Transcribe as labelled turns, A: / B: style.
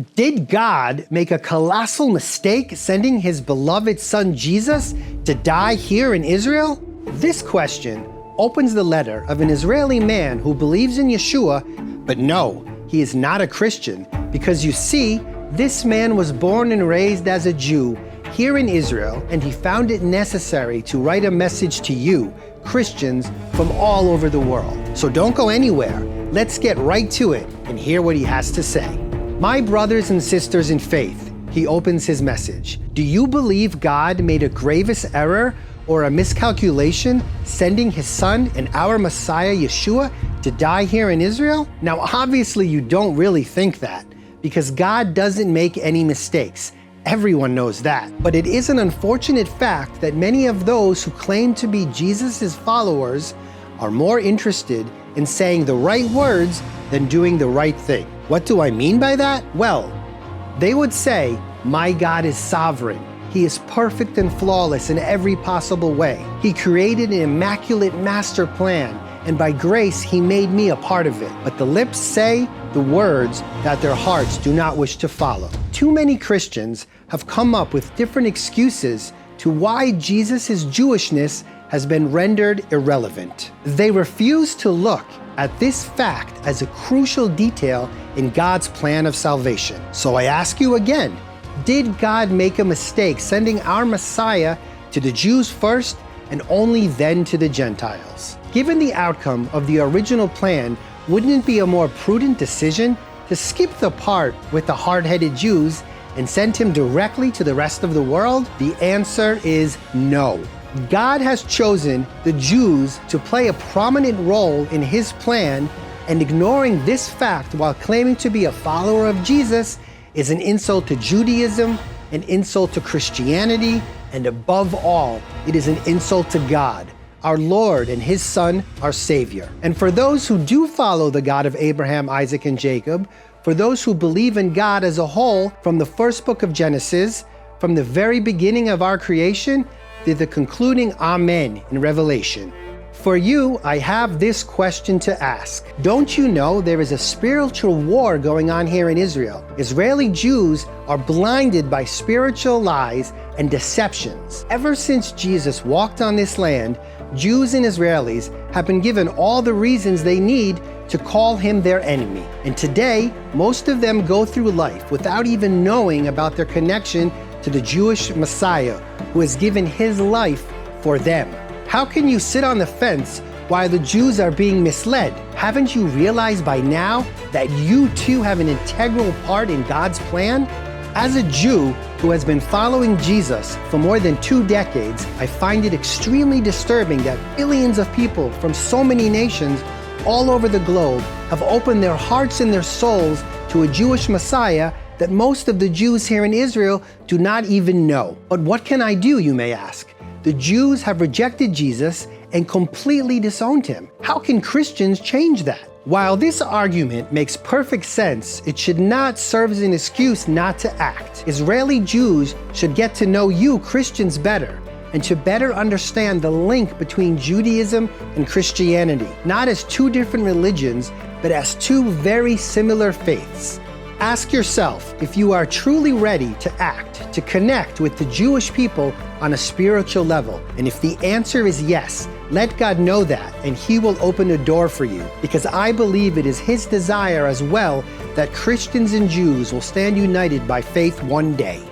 A: Did God make a colossal mistake sending his beloved son Jesus to die here in Israel? This question opens the letter of an Israeli man who believes in Yeshua, but no, he is not a Christian, because you see, this man was born and raised as a Jew here in Israel, and he found it necessary to write a message to you, Christians from all over the world. So don't go anywhere. Let's get right to it and hear what he has to say. My brothers and sisters in faith, he opens his message. Do you believe God made a grievous error or a miscalculation sending his son and our Messiah Yeshua to die here in Israel? Now, obviously you don't really think that, because God doesn't make any mistakes. Everyone knows that. But it is an unfortunate fact that many of those who claim to be Jesus' followers are more interested in saying the right words than doing the right thing. What do I mean by that? Well, they would say, my God is sovereign. He is perfect and flawless in every possible way. He created an immaculate master plan, and by grace, he made me a part of it. But the lips say the words that their hearts do not wish to follow. Too many Christians have come up with different excuses to why Jesus' Jewishness has been rendered irrelevant. They refuse to look at this fact as a crucial detail in God's plan of salvation. So I ask you again, did God make a mistake sending our Messiah to the Jews first and only then to the Gentiles? Given the outcome of the original plan, wouldn't it be a more prudent decision to skip the part with the hard-headed Jews and send him directly to the rest of the world? The answer is no. God has chosen the Jews to play a prominent role in his plan, and ignoring this fact while claiming to be a follower of Jesus is an insult to Judaism, an insult to Christianity, and above all, it is an insult to God, our Lord and his Son, our Savior. And for those who do follow the God of Abraham, Isaac, and Jacob, for those who believe in God as a whole, from the first book of Genesis, from the very beginning of our creation, to the concluding Amen in Revelation. For you, I have this question to ask. Don't you know there is a spiritual war going on here in Israel? Israeli Jews are blinded by spiritual lies and deceptions. Ever since Jesus walked on this land, Jews and Israelis have been given all the reasons they need to call him their enemy. And today, most of them go through life without even knowing about their connection to the Jewish Messiah, who has given his life for them. How can you sit on the fence while the Jews are being misled? Haven't you realized by now that you too have an integral part in God's plan? As a Jew who has been following Jesus for more than 2 decades, I find it extremely disturbing that billions of people from so many nations all over the globe have opened their hearts and their souls to a Jewish Messiah that most of the Jews here in Israel do not even know. But what can I do, you may ask? The Jews have rejected Jesus and completely disowned him. How can Christians change that? While this argument makes perfect sense, it should not serve as an excuse not to act. Israeli Jews should get to know you Christians better and to better understand the link between Judaism and Christianity, not as 2 different religions, but as 2 very similar faiths. Ask yourself if you are truly ready to act, to connect with the Jewish people on a spiritual level. And if the answer is yes, let God know that, and he will open a door for you, because I believe it is his desire as well that Christians and Jews will stand united by faith one day.